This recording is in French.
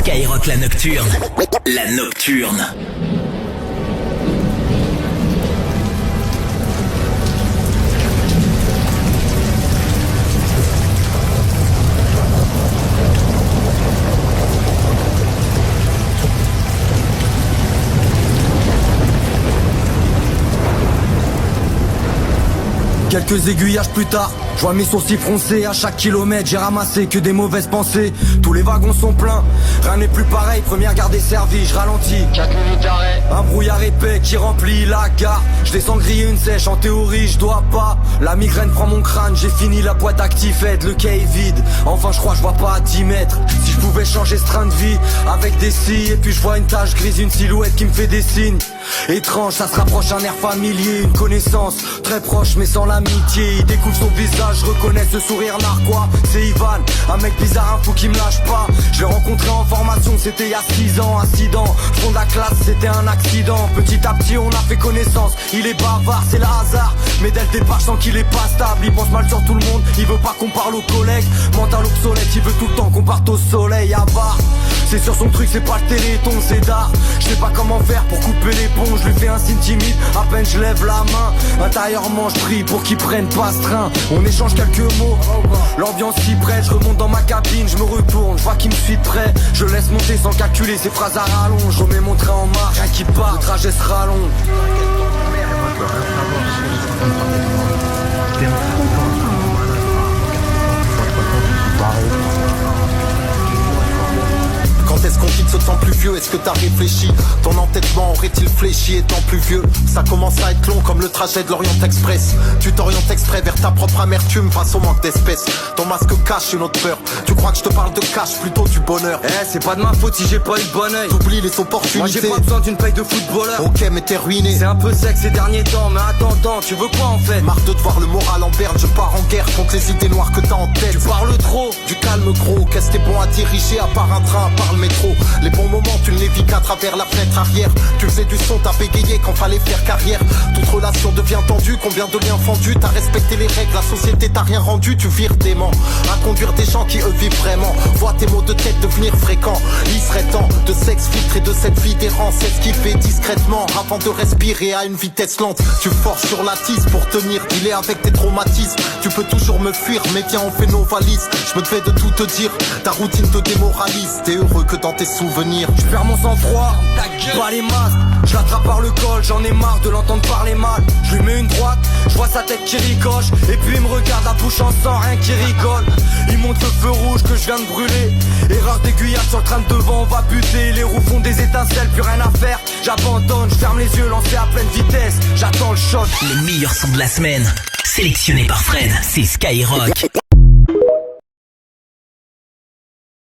Skyrock la nocturne. La nocturne. Quelques aiguillages plus tard, je vois mes sourcils froncés. À chaque kilomètre, j'ai ramassé que des mauvaises pensées. Tous les wagons sont pleins, rien n'est plus pareil. Première gare desservie, je ralentis. 4 minutes d'arrêt. Un brouillard épais qui remplit la gare. Je descends griller une sèche, en théorie je dois pas. La migraine prend mon crâne, j'ai fini la boîte actifette. Le quai est vide, enfin je crois je vois pas à 10 mètres. Si je pouvais changer ce train de vie avec des scies. Et puis je vois une tache grise, une silhouette qui me fait des signes étrange, ça se rapproche, un air familier. Une connaissance très proche mais sans l'amitié. Il découvre son visage, je reconnais ce sourire narquois. C'est Ivan, un mec bizarre, un fou qui me lâche pas. Je l'ai rencontré en formation, c'était il y a 6 ans. Incident, fond de la classe, c'était un accident. Petit à petit on a fait connaissance. Il est bavard, c'est le hasard, mais dès le départ je sens qu'il est pas stable. Il pense mal sur tout le monde, il veut pas qu'on parle aux collègues. Mental obsolète, il veut tout le temps qu'on parte au soleil à barre. C'est sur son truc, c'est pas le téléthon, c'est d'art. Je sais pas comment faire pour couper les ponts. Je lui fais un signe timide, à peine je lève la main. Intérieurement je prie pour qu'il prenne pas ce train. On échange quelques mots, l'ambiance s'y prête. Je remonte dans ma cabine, je me retourne, je vois qu'il me suit de près. Je laisse monter sans calculer ses phrases à rallonge. Je remets mon train en marche, rien qui part, le trajet sera long. Quand est-ce qu'on quitte ce temps plus vieux? Est-ce que t'as réfléchi? Ton entêtement aurait-il fléchi étant plus vieux? Ça commence à être long comme le trajet de l'Orient Express. Tu t'orientes exprès vers ta propre amertume face au manque d'espèces. Ton masque cache une autre peur. Tu crois que je te parle de cash plutôt du bonheur? C'est pas de ma faute si j'ai pas eu de bon oeil. T'oublies les opportunités. Moi j'ai pas besoin d'une paye de footballeur. Ok mais t'es ruiné. C'est un peu sec ces derniers temps, mais attends, tu veux quoi en fait? Marre de te voir le moral en berne. Je pars en guerre contre les idées noires que t'as en tête. Tu parles trop. Du calme gros. Qu'est-ce qui est bon à diriger à part un train, à part le métro? Les bons moments tu ne les vis qu'à travers la fenêtre arrière. Tu faisais du son, t'as bégayé quand fallait faire carrière. Toute relation devient tendue, combien de liens fendus. T'as respecté les règles, la société t'a rien rendu. Tu vires dément à conduire des gens qui eux vivent vraiment. Vois tes maux de tête devenir fréquents. Il serait temps de s'exfiltrer de cette vie d'errance. Esquiver discrètement avant de respirer à une vitesse lente. Tu forces sur la tisse pour tenir, dealer avec tes traumatismes. Tu peux toujours me fuir, mais viens on fait nos valises. Je me devais de tout te dire, ta routine te démoralise. T'es heureux que dans tes souvenirs. Je perds mon sang-froid, pas les masques. Je l'attrape par le col, j'en ai marre de l'entendre parler mal. Je lui mets une droite, je vois sa tête qui ricoche. Et puis il me regarde à bouche en sang, rien qui rigole. Il monte le feu rouge que je viens de brûler. Erreur d'aiguillage sur le train de devant, on va buter. Les roues font des étincelles, plus rien à faire. J'abandonne, je ferme les yeux, lancé à pleine vitesse. J'attends le choc. Les meilleurs sons de la semaine, sélectionnés par Fred, c'est Skyrock.